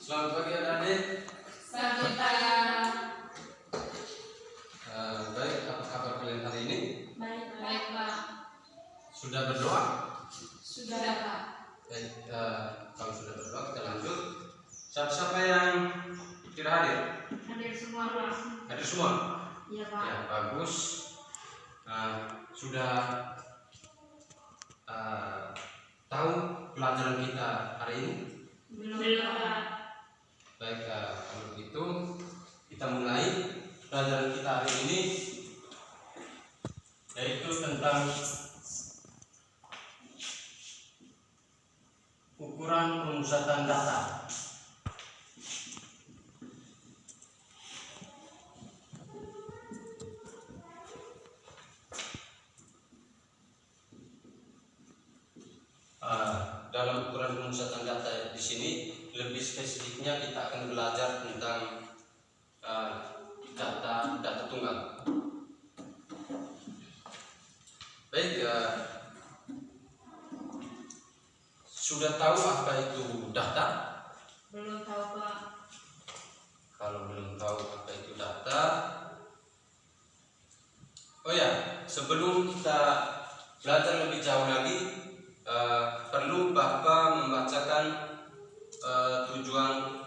Selamat pagi adik-adik. Selamat pagi. Baik, apa kabar kalian hari ini? Baik Pak. Sudah berdoa? Sudah Pak. Baik, kalau sudah berdoa kita lanjut. Siapa yang tidak hadir? Hadir semua Pak. Hadir semua? Iya Pak. Ya, bagus. Sudah tahu pelajaran kita hari ini? Belum Pak. Baik, kalau begitu kita mulai pelajaran kita hari ini, yaitu tentang ukuran pemusatan data. Dalam ukuran pemusatan data di sini, lebih spesifiknya kita akan belajar tentang data tunggal. Baik, sudah tahu apa itu data? Belum tahu Pak. Kalau belum tahu apa itu data, oh ya, sebelum kita belajar lebih jauh lagi, perlu Bapak membacakan tujuan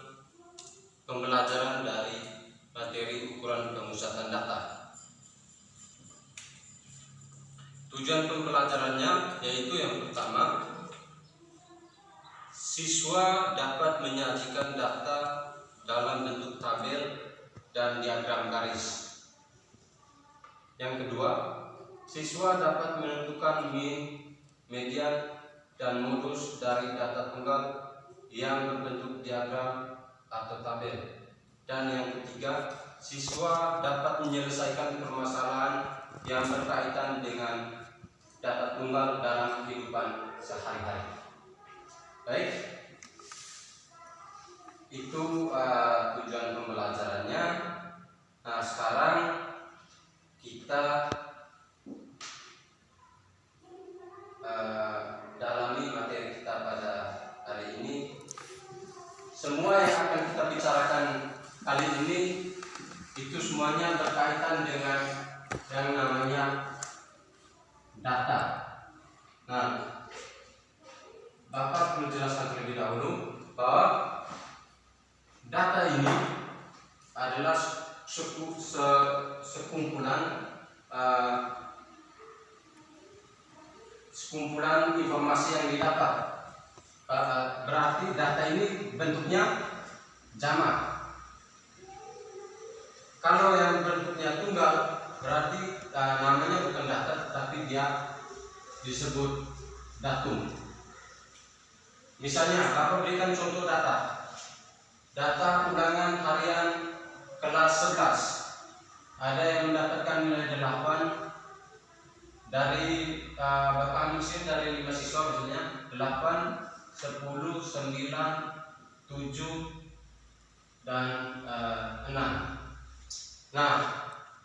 pembelajaran dari materi ukuran pemusatan data. Tujuan pembelajarannya yaitu yang pertama, siswa dapat menyajikan data dalam bentuk tabel dan diagram garis. Yang kedua, siswa dapat menentukan mean, median, dan modus dari data tunggal yang berbentuk diagram atau tabel. Dan yang ketiga, siswa dapat menyelesaikan permasalahan yang berkaitan dengan data tunggal dalam kehidupan sehari-hari. Baik, itu tujuan pembelajarannya. Nah, sekarang kita dalami materi kita pada hari ini. Semua yang akan kita bicarakan kali ini itu semuanya berkaitan dengan yang namanya data. Nah, Bapak perlu jelaskan terlebih dahulu bahwa data ini adalah sekumpulan informasi yang didapat. Berarti data ini bentuknya jamak. Kalau yang bentuknya tunggal, berarti namanya bukan data, tapi dia disebut datum. Misalnya, Bapak berikan contoh data. Data ulangan harian kelas 11. Ada yang mendapatkan nilai 8. Dari Bapak ambil dari 5 siswa misalnya 8, 10, 9, 7, dan 6. Nah,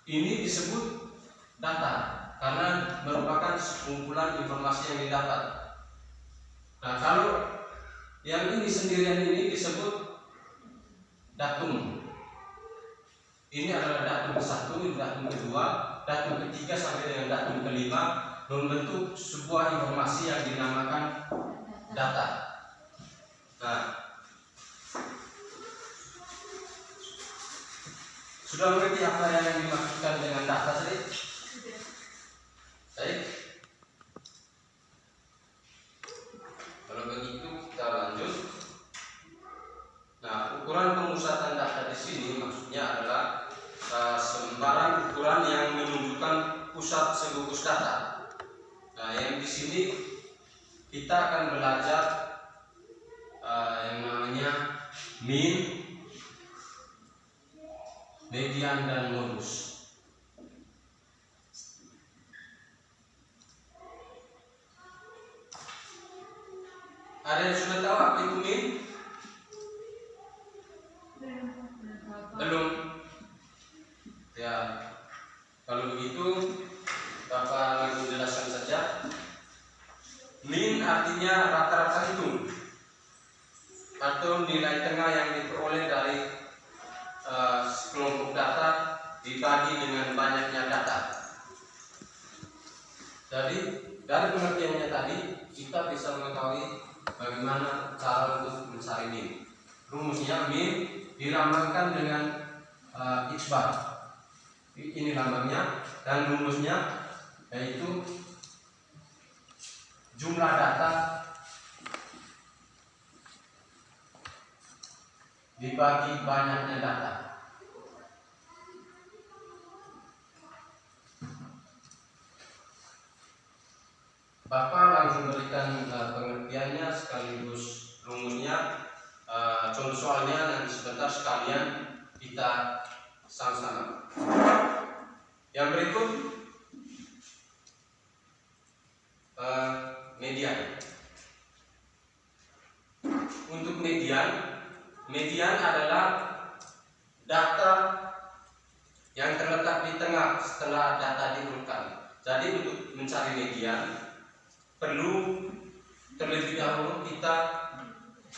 ini disebut data karena merupakan sekumpulan informasi yang didapat. Nah, kalau yang ini sendirian ini disebut datum. Ini adalah datum ke-1, datum kedua, datum ketiga sampai dengan datum kelima membentuk sebuah informasi yang dinamakan data. Nah, sudah mengerti apa yang dimaksudkan dengan data tadi? Baik. Kalau begitu kita lanjut. Nah, ukuran pemusatan data di sini maksudnya adalah sembarang ukuran yang menunjukkan pusat seluruh data. Nah, yang di sini kita akan belajar yang namanya mean, median, dan modus. Ada yang sudah tahu apa itu mean? Belum? Ya, kalau begitu Bapak langsung jelaskan saja. Mean artinya rata-rata hitung atau nilai tengah yang diperoleh dibagi dengan banyaknya data. Jadi dari pengertiannya tadi kita bisa mengetahui bagaimana cara untuk mencari min. Rumusnya min dilambangkan dengan X bar. Ini lambangnya, dan rumusnya yaitu jumlah data dibagi banyaknya data. Bapak langsung berikan pengertiannya sekaligus rumusnya, contoh soalnya, nanti sebentar sekalian kita sama-sama. Yang berikut median. Untuk median adalah data yang terletak di tengah setelah data diurutkan. Jadi untuk mencari median perlu terlebih dahulu kita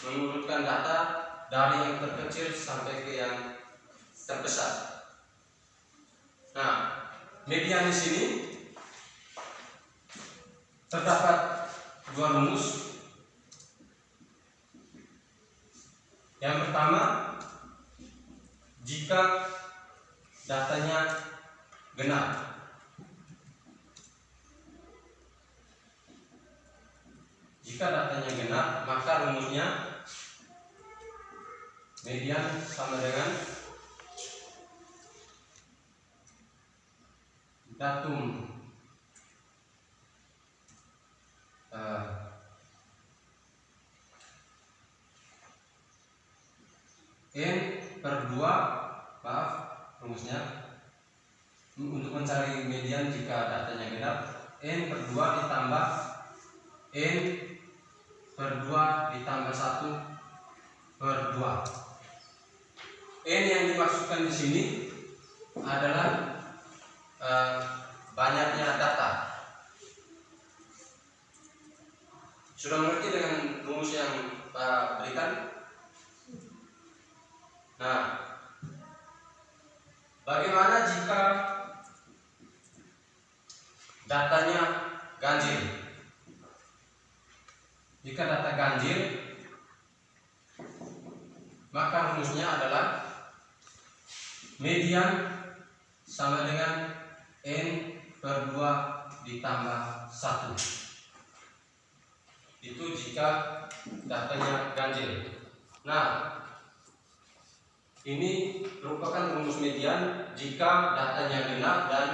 mengurutkan data dari yang terkecil sampai ke yang terbesar. Nah, median di sini terdapat dua rumus. Yang pertama, jika datanya genap. Jika datanya genap, maka rumusnya median sama dengan datum N per 2, maaf rumusnya untuk mencari median jika datanya genap, N per 2 ditambah N per 2 ditambah 1 per 2. N yang dimaksudkan di sini adalah banyaknya data. Sudah mengerti dengan rumus yang Pak berikan? Nah, bagaimana jika datanya ganjil? Jika data ganjil, maka rumusnya adalah median sama dengan N per 2 ditambah 1. Itu jika datanya ganjil. Nah, ini merupakan rumus median jika datanya genap dan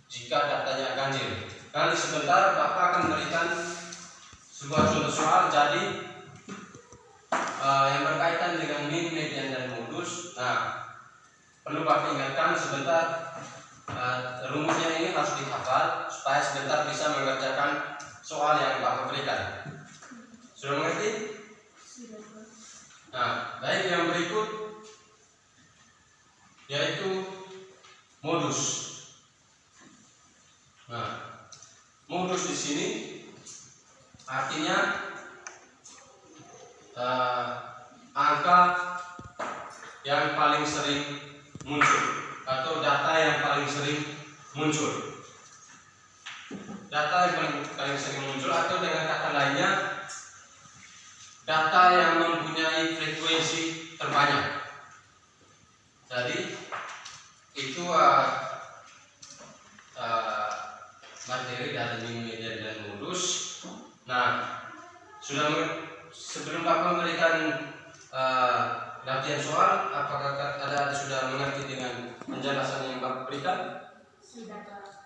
jika datanya ganjil. Nanti sebentar Bapak akan memberikan sebuah contoh soal jadi yang berkaitan dengan min, median, dan modus. Nah, perlu Bapak ingatkan sebentar, rumusnya ini harus dihafal supaya sebentar bisa mengerjakan soal yang Bapak berikan. Sudah mengerti? Nah, baik, yang berikut yaitu modus. Nah, modus di sini artinya angka yang paling sering muncul atau data yang paling sering muncul. Data yang paling sering muncul, atau dengan kata lainnya data yang mempunyai frekuensi terbanyak. Jadi itu materi dari min, median, dan modus. Nah, sebelum Bapak memberikan latihan soal, apakah ada sudah mengerti dengan penjelasan yang Bapak berikan? Sudah, Pak.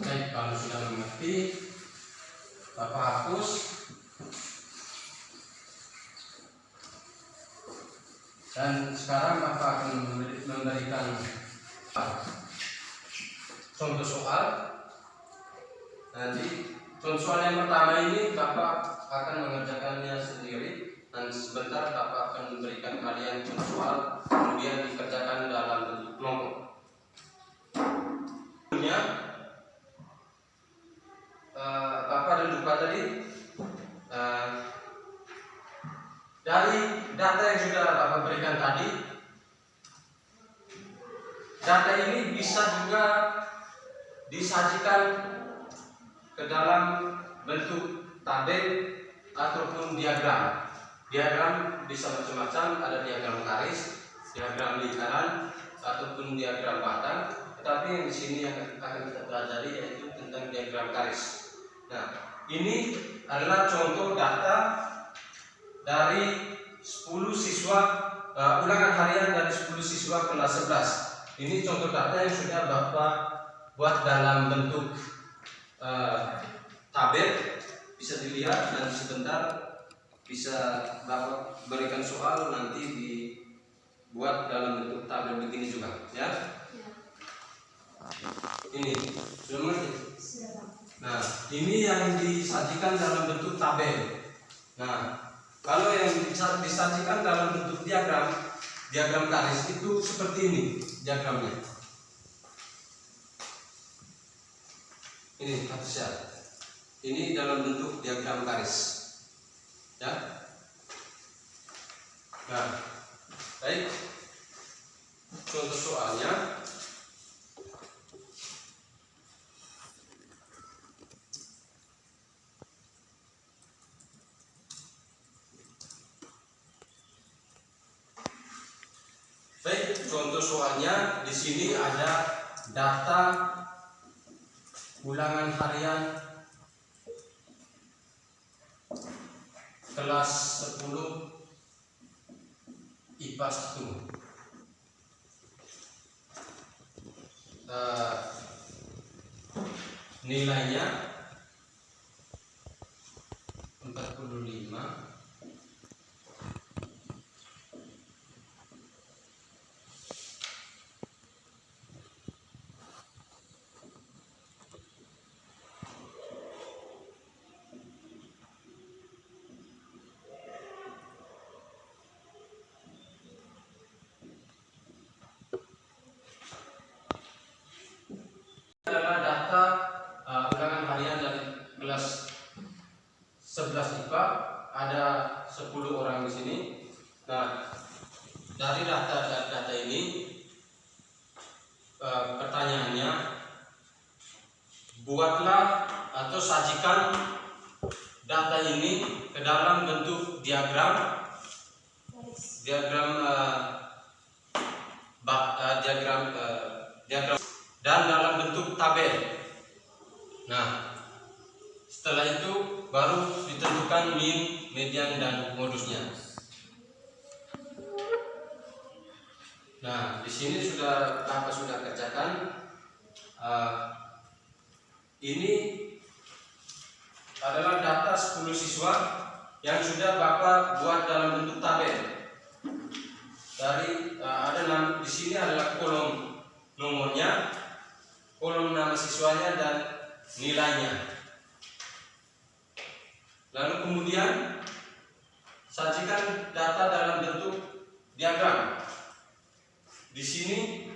Baik, kalau sudah mengerti, Bapak hapus. Dan sekarang Bapak akan memberikan contoh soal. Nanti contoh soal yang pertama ini Bapak akan mengerjakannya sendiri, dan sebentar Bapak akan memberikan kalian contoh soal, kemudian dikerjakan dalam bentuk kelompok. Bapak dan lupa tadi, dari data yang sudah Bapak berikan tadi, bisa juga disajikan ke dalam bentuk tabel ataupun diagram. Diagram bisa macam-macam, ada diagram garis, diagram lingkaran, ataupun diagram batang. Tetapi yang di sini yang akan kita pelajari yaitu tentang diagram garis. Nah, ini adalah contoh data dari 10 siswa ulangan harian dari 10 siswa kelas 11. Ini contoh data yang sudah Bapak buat dalam bentuk tabel, bisa dilihat dan sebentar bisa Bapak berikan soal nanti dibuat dalam bentuk tabel begini juga, ya. Ini sudah mengerti? Nah, ini yang disajikan dalam bentuk tabel. Nah, kalau yang disajikan dalam bentuk diagram garis itu seperti ini diagramnya. Ini harusnya. Ini dalam bentuk diagram garis, ya. Nah, baik. Contoh soalnya. Baik, contoh soalnya di sini ada data ulangan harian kelas 10 IPA 1. Nilainya 45. Adalah data ulangan harian dari kelas 11 IPA, ada 10 orang di sini. Nah, dari data ini pertanyaannya, buatlah atau sajikan data ini ke dalam bentuk diagram dan dalam bentuk tabel. Nah, setelah itu baru ditentukan min, median, dan modusnya. Nah, di sini sudah kerjakan. Ini adalah data 10 siswa yang sudah Bapak buat dalam bentuk tabel. Dari di sini adalah kolom nomornya, kolom nama siswanya, dan nilainya. Lalu kemudian sajikan data dalam bentuk diagram. Di sini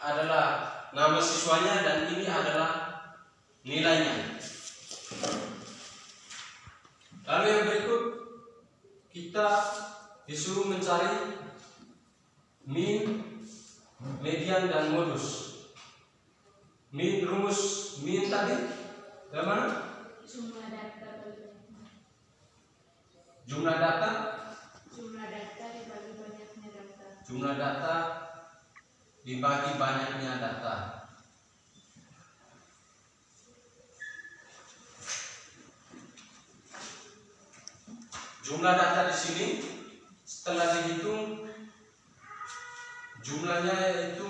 adalah nama siswanya dan ini adalah nilainya. Lalu yang berikut kita disuruh mencari min, median, dan modus. Rumus min tadi dari mana? Jumlah data Jumlah data dibagi banyaknya data. Jumlah data dibagi banyaknya data. Jumlah data di sini setelah dihitung jumlahnya itu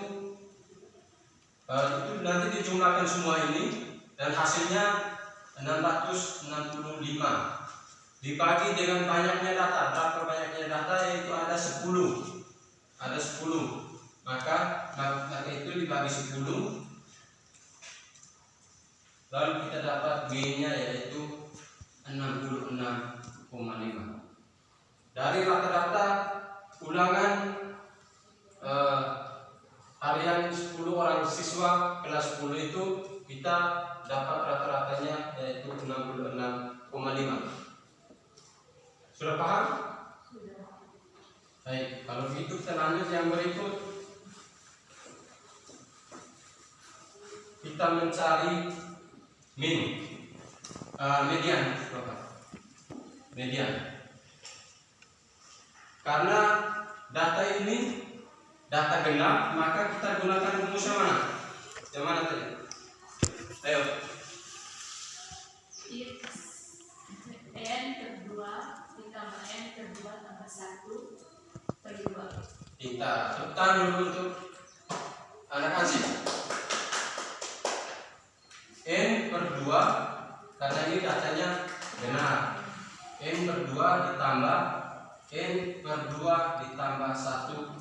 nanti dijumlahkan semua ini dan hasilnya 665 dibagi dengan banyaknya data. Berapa banyaknya data? Yaitu ada 10. Maka itu dibagi 10, lalu kita dapat min-nya yaitu 66,5. Dari rata-rata ulangan harian 10 orang siswa kelas 10 itu kita dapat rata-ratanya yaitu 66,5. Sudah paham? Sudah. Baik, kalau begitu kita lanjut yang berikut. kita mencari min, median, median. Karena data ini data genap, maka kita gunakan rumus yang mana? Yang mana tadi? Ayo. N per 2 ditambah N per 2 tambah 1 per 2. Kita tekan dulu untuk anak ansip. N per 2, karena ini datanya genap. N per 2 ditambah N per 2 ditambah 1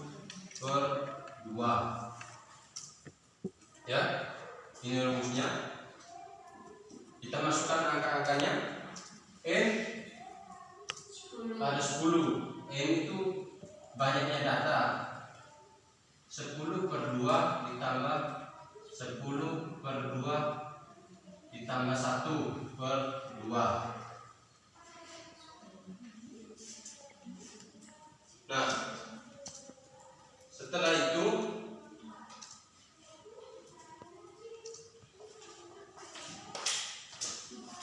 per 2. Ya, ini rumusnya. Kita masukkan angka-angkanya. N 10. ada 10. N itu banyaknya data. 10 per 2 ditambah 10 per 2 ditambah 1 per 2. Nah, setelah itu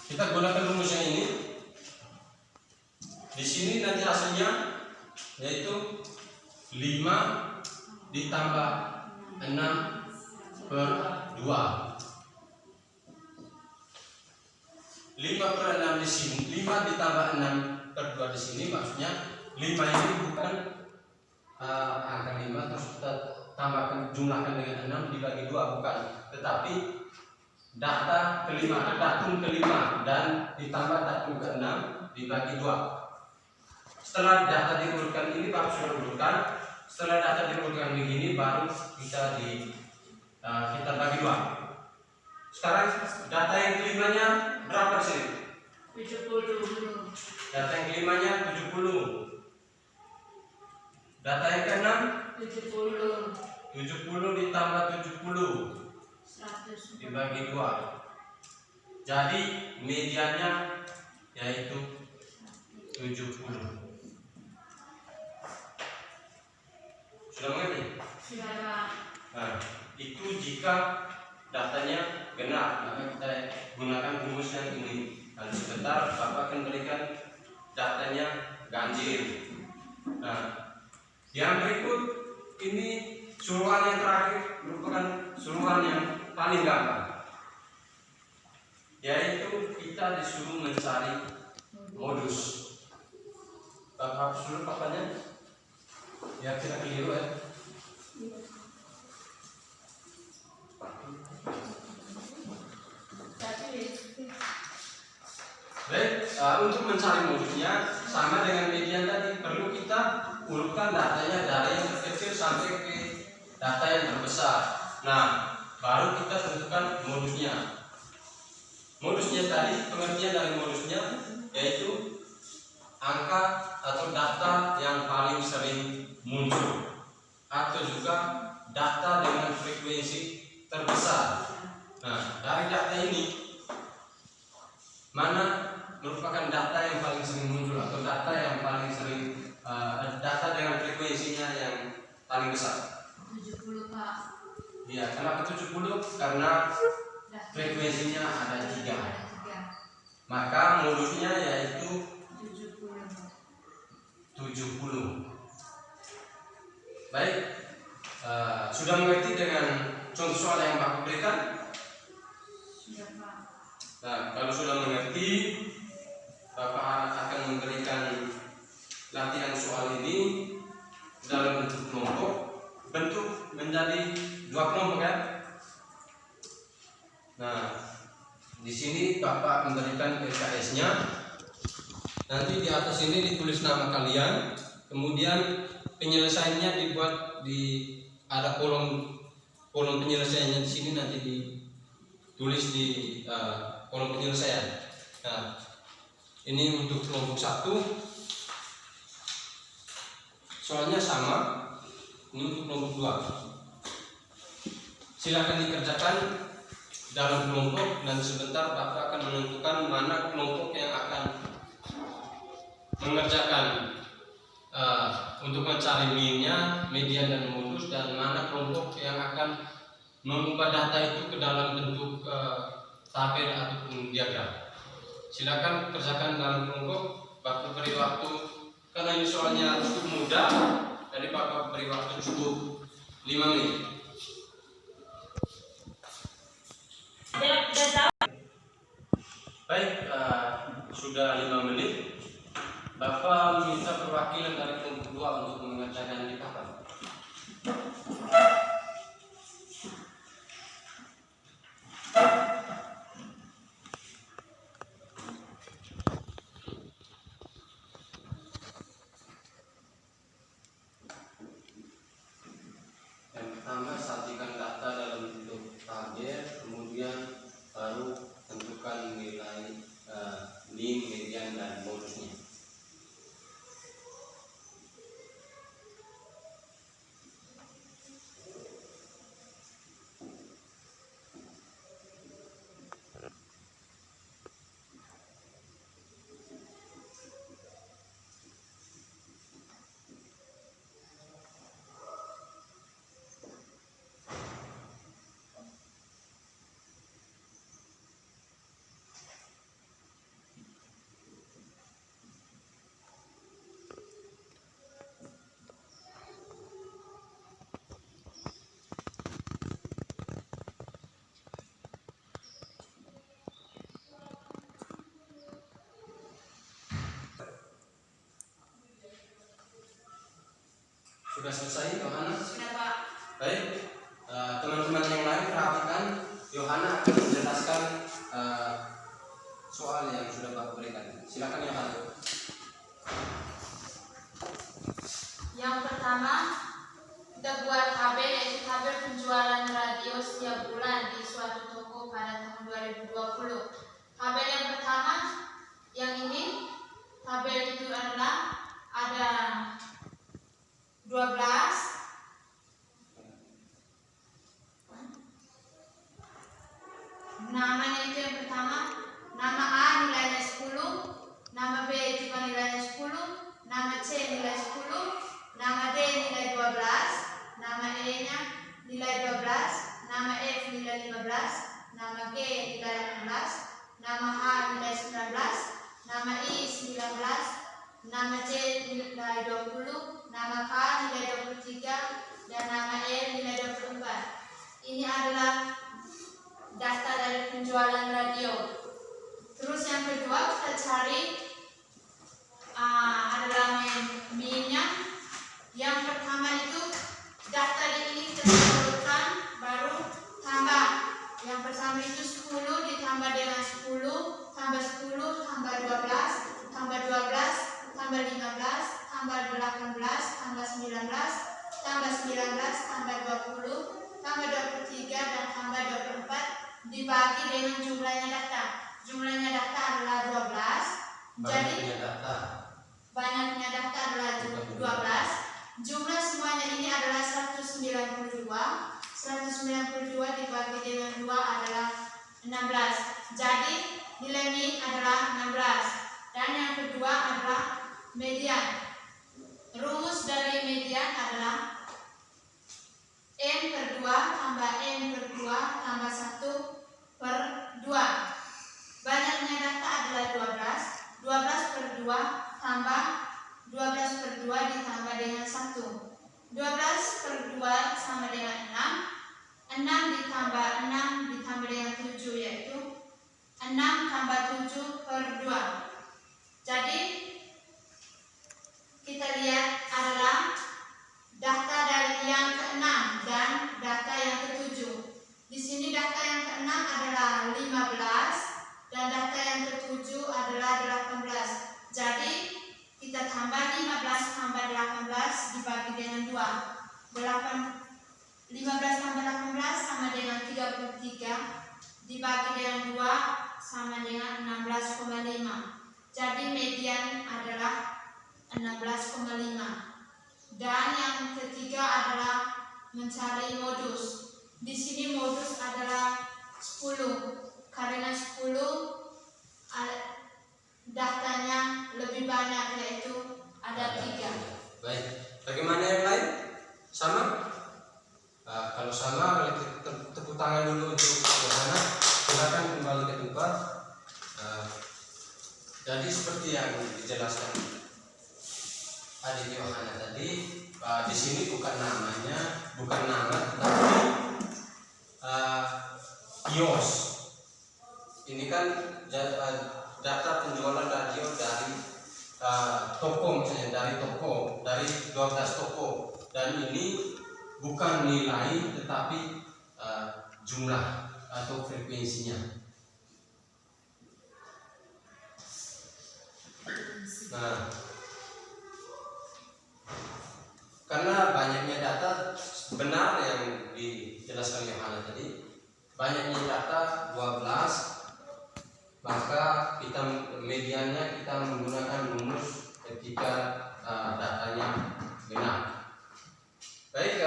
kita gunakan rumusnya ini. Di sini nanti hasilnya yaitu 5 ditambah 6 per 2. 5 per 6 di sini, 5 ditambah 6 per 2 di sini, maksudnya 5 ini bukan angka 5 terus kita tambahkan, jumlahkan dengan 6 dibagi 2, bukan, tetapi data kelima, datum kelima dan ditambah datum ke-6 dibagi 2. Setelah data diurutkan ini baru sudah urutkan. Setelah data diurutkan begini baru kita kita bagi 2. Sekarang data yang kelimanya berapa di sini? 70. Data yang kelimanya 70. Data yang ke-6 70. 70 ditambah 70 100 dibagi 2. Jadi mediannya yaitu 70. Sudah mengerti? Sudah, Pak. Nah, itu jika datanya genap, maka kita gunakan rumus yang ini. Nanti sebentar Bapak akan berikan datanya ganjil. Nah, yang berikut ini suruhan yang terakhir merupakan suruhan yang paling gampang, yaitu kita disuruh mencari modus. Bapak suruh papanya ya, kita keliru ya. Baik, untuk mencari modusnya sama dengan median tadi, perlu kita urutkan datanya dari yang terkecil sampai ke data yang terbesar. Nah, baru kita tentukan modusnya. Modusnya tadi, pengertian dari modusnya yaitu angka atau data yang paling sering muncul, atau juga data dengan frekuensi terbesar. Nah, dari data ini mana merupakan data yang paling sering muncul atau data yang paling sering data dengan frekuensinya yang paling besar? 70, Pak. Ya, kenapa 70? Karena frekuensinya ada 3. Maka modusnya yaitu 70. Baik, sudah mengerti dengan contoh soal yang Bapak berikan? Sudah, Pak. Nah, kalau sudah mengerti, Bapak akan memberikan latihan soal ini dalam bentuk kelompok, bentuk menjadi 2 kelompok ya. Nah, di sini Bapak memberikan LKS-nya. Nanti di atas ini ditulis nama kalian, kemudian penyelesaiannya dibuat ada kolom penyelesaiannya di sini, nanti ditulis di kolom penyelesaian. Nah, ini untuk kelompok 1. Soalnya sama. Ini untuk kelompok 2. Silakan dikerjakan dalam kelompok, dan sebentar Bapak akan menentukan mana kelompok yang akan mengerjakan untuk mencari minnya, median dan modus, dan mana kelompok yang akan mengubah data itu ke dalam bentuk tabel ataupun diagram. Silakan kerjakan dalam kelompok. Bapak beri waktu, karena ini soalnya cukup mudah, jadi Bapak beri waktu cukup 5 menit. Baik, sudah 5 menit. Bapak minta perwakilan dari kelompok 2 untuk mengerjakan di papan. Yang pertama, sajikan data dalam bentuk tabel, kemudian baru tentukan nilai mean, median, dan modusnya. Sudah selesai, Yohana? Sudah, Pak. Baik, teman-teman yang lain perhatikan, Yohana akan menjelaskan soal yang sudah Bapak berikan. Silakan Yohana. Yang pertama, kita buat tabel, yaitu tabel penjualan radio setiap bulan di suatu toko pada tahun 2020. Tabel yang pertama, yang ini, tabel itu adalah ada 12. Namanya itu yang pertama, nama A nilainya 10, nama B juga nilainya 10, nama C nilai 10, nama D nilai 12, nama E nya nilai 12, nama F nilai 15, nama G nilai 18, nama H nilai 19, nama I 19, nama C nilai 20, nama K nilai 23, dan nama E nilai 24. Ini adalah data dari penjualan radio. Terus yang kedua kita cari adalah mean-nya. Yang pertama itu data ini kita simpulkan, baru tambah. Yang pertama itu 10 ditambah dengan 10, tambah 10, tambah 12, tambah 12, tambah 15, tambah 18, tambah 19, tambah 19, tambah 20, tambah 23, dan tambah 24, dibagi dengan jumlahnya data. Jumlahnya data adalah 12. Jadi banyaknya data adalah 12. Jumlah semuanya ini adalah 192. 192 dibagi dengan 2 adalah 16. Jadi nilai mean adalah 16. Dan yang kedua adalah median. Rumus dari median adalah N per 2 tambah N per 2 tambah 1 per 2. Banyaknya data adalah 12. 12 per 2 tambah 12 per 2 ditambah dengan 1. 12 per 2 sama dengan 6. 6 ditambah 6 ditambah dengan 7, yaitu 6 tambah 7 per 2. Jadi kita lihat adalah data dari yang ke-6 dan data yang ke-7. Di sini data yang ke-6 adalah 15 dan data yang ke-7 adalah 18. Jadi kita tambah 15 tambah 18 dibagi dengan 2. 15 tambah 18 sama dengan 33, dibagi dengan 2 sama dengan 16,5. Jadi median adalah 16,5. Dan yang ketiga adalah mencari modus. Di sini modus adalah 10. Karena 10 datanya lebih banyak, yaitu ada 3. Baik. Bagaimana yang lain? Sama? Kalau sama, berarti depan. Jadi seperti yang dijelaskan Adik Yohana tadi, di sini bukan nama, tetapi kios. Ini kan data penjualan radio dari toko, misalnya dari 12 toko, dan ini bukan nilai tetapi jumlah atau frekuensinya. Nah, karena banyaknya data, benar yang dijelaskan Yohana tadi, banyaknya data 12, maka kita mediannya kita menggunakan rumus ketika datanya benar. Baik,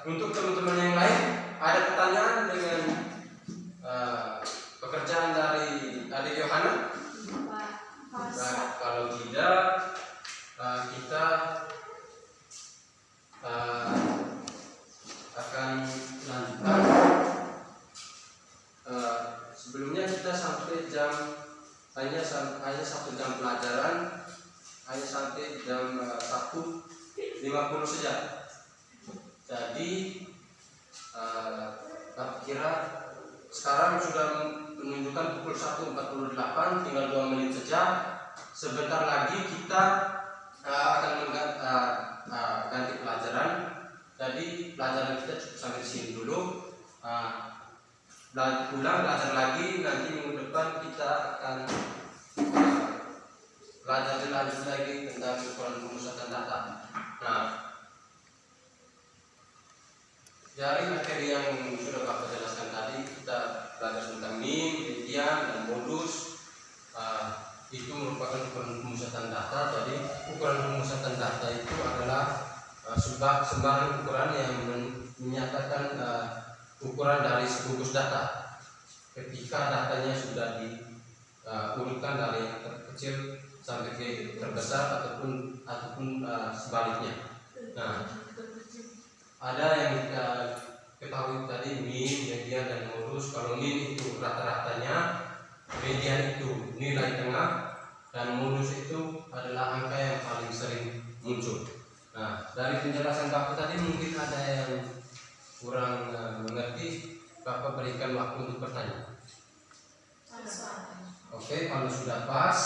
untuk teman-teman yang lain ada pertanyaan dengan pekerjaan dari Adik Yohana? Nah, kalau tidak, kita akan lanjutkan. Sebelumnya kita sampai hanya 1 jam pelajaran, hanya sampai jam 1.50 saja. Jadi kira sekarang sudah menunjukkan pukul 1.48, tinggal 2 menit saja. Sebentar lagi kita akan ganti pelajaran. Jadi pelajaran kita cukup sampai di sini dulu. Belajar lagi, nanti minggu depan kita akan belajar lanjut lagi tentang ukuran pemusatan data. Nah, dari materi yang sudah Bapak jelaskan tadi, kita belajar tentang min, median, dan modus. Itu merupakan ukuran pemusatan data. Jadi ukuran pemusatan data itu adalah sembarang ukuran yang menyatakan ukuran dari segugus data ketika datanya sudah diurutkan dari yang terkecil sampai ke terbesar ataupun sebaliknya. Nah, ada yang kita ketahui tadi, min, median, dan modus. Kalau min itu rata-ratanya, median itu nilai tengah, dan modus itu adalah angka yang paling sering muncul. Nah, dari penjelasan Bapak tadi mungkin ada yang kurang mengerti, Bapak berikan waktu untuk bertanya. Oke, kalau sudah pas,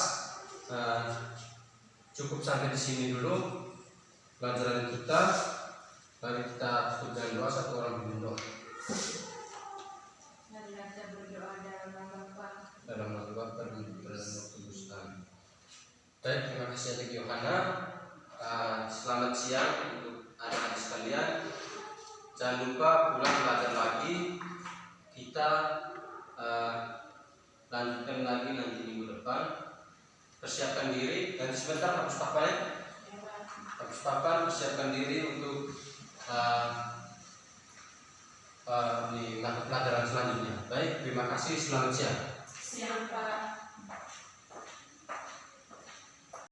cukup sampai di sini dulu pelajaran kita. Mari kita tutup dengan doa, satu orang pimpin doa. Dalam nama Bapa dan Putra dan Roh Kudus. Amin. Baik, terima kasih Adik Yohana. Selamat siang untuk adik-adik sekalian. Jangan lupa pulang belajar lagi. Kita lanjutkan lagi nanti minggu depan. Persiapkan diri, dan sebentar hapus papan. Hapus papan, persiapkan diri untuk di mata pelajaran selanjutnya. Baik, terima kasih. Selamat siang. Siang, Pak.